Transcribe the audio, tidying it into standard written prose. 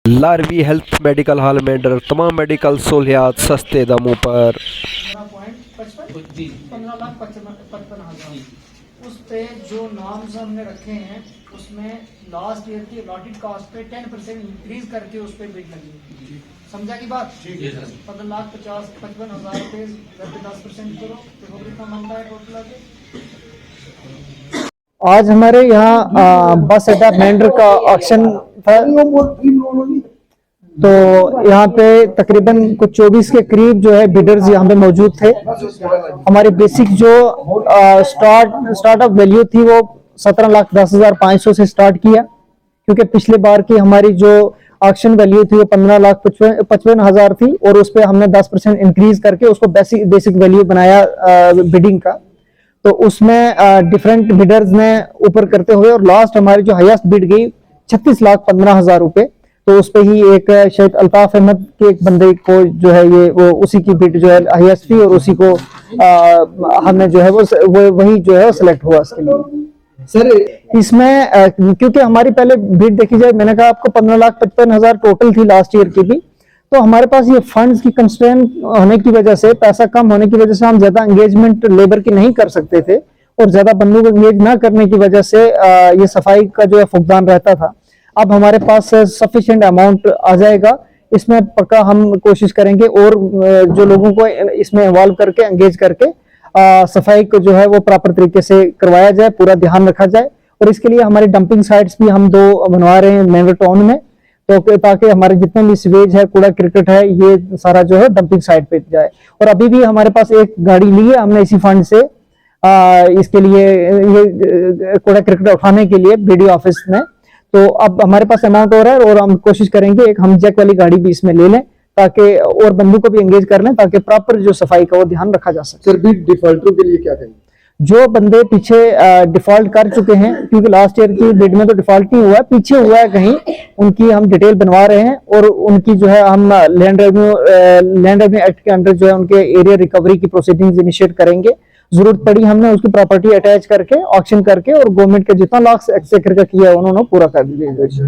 लारवी health medical hall में तमाम medical सहूलियात सस्ते दामों पर। 15,55,000 उस पे जो नॉर्म्स हमने रखे हैं उसमें लास्ट ईयर की अलॉटेड कॉस्ट पे 10% इंक्रीज करके उस पे बिड लगी। समझा की बात? 15,55,000 रुपए पे 10% करो तो कितना बनता है टोटल आगे। आज हमारे यहाँ बस अड्डा मेंढर का ऑक्शन था, तो यहाँ पे तकरीबन कुछ 24 के करीब जो है बिडर्स यहाँ पे मौजूद थे। हमारी बेसिक जो स्टार्टअप वैल्यू थी वो 17,10,500 से स्टार्ट किया, क्योंकि पिछले बार की हमारी जो ऑक्शन वैल्यू थी वो 15,55,000 थी और उस पर हमने 10% इंक्रीज करके उसको बेसिक वैल्यू बनाया बिडिंग का। तो उसमें डिफरेंट बिडर्स ने ऊपर करते हुए और लास्ट हमारी जो हाईएस्ट बिड गई 36,15,000 रुपए। तो उस पे ही एक शायद अल्ताफ अहमद के एक बंदे को जो है ये वो उसी की बिड जो है हाईएस्ट थी और उसी को हमने जो है वो वही जो है सिलेक्ट हुआ इसके लिए। सर इसमें क्योंकि हमारी पहले बिड देखी जाए, मैंने कहा आपको 15,55,000 टोटल थी लास्ट ईयर की भी, तो हमारे पास ये फंड्स की कंस्ट्रेंट होने की वजह से, पैसा कम होने की वजह से हम ज्यादा एंगेजमेंट लेबर की नहीं कर सकते थे और ज्यादा बंदों को एंगेज ना करने की वजह से ये सफाई का जो है फुकदान रहता था। अब हमारे पास सफिशिएंट अमाउंट आ जाएगा, इसमें पक्का हम कोशिश करेंगे और जो लोगों को इसमें इन्वॉल्व करके एंगेज करके सफाई को जो है वो प्रॉपर तरीके से करवाया जाए, पूरा ध्यान रखा जाए। और इसके लिए हमारी डंपिंग साइट्स भी हम 2 बनवा रहे हैं मेंढर टाउन में, तो ताकि हमारे जितने भी सीवेज है, कूड़ा क्रिकेट है, ये सारा जो है डंपिंग साइट पे जाए। और अभी भी हमारे पास एक गाड़ी ली है हमने इसी फंड से इसके लिए, ये कूड़ा क्रिकेट उठाने के लिए बीडीओ ऑफिस में। तो अब हमारे पास अमाउंट हो रहा है और हम कोशिश करेंगे एक हम जैक वाली गाड़ी भी इसमें ले लें, ताकि और बंदों को भी एंगेज कर लें, ताकि प्रॉपर जो सफाई का वो ध्यान रखा जा सके। सर बीट डिफॉल्टरों के लिए क्या कहेंगे? जो बंदे पीछे डिफॉल्ट कर चुके हैं, क्योंकि लास्ट ईयर की बिड में तो डिफॉल्ट नहीं हुआ, पीछे हुआ है कहीं, उनकी हम डिटेल बनवा रहे हैं और उनकी जो है हम लैंड रेवेन्यू एक्ट के अंडर जो है उनके एरिया रिकवरी की प्रोसीडिंग्स इनिशिएट करेंगे। जरूरत पड़ी हमने उसकी प्रॉपर्टी अटैच करके ऑक्शन करके और गवर्नमेंट के जितना लॉस एक्सचेकर का किया है उन्होंने पूरा कर दिया।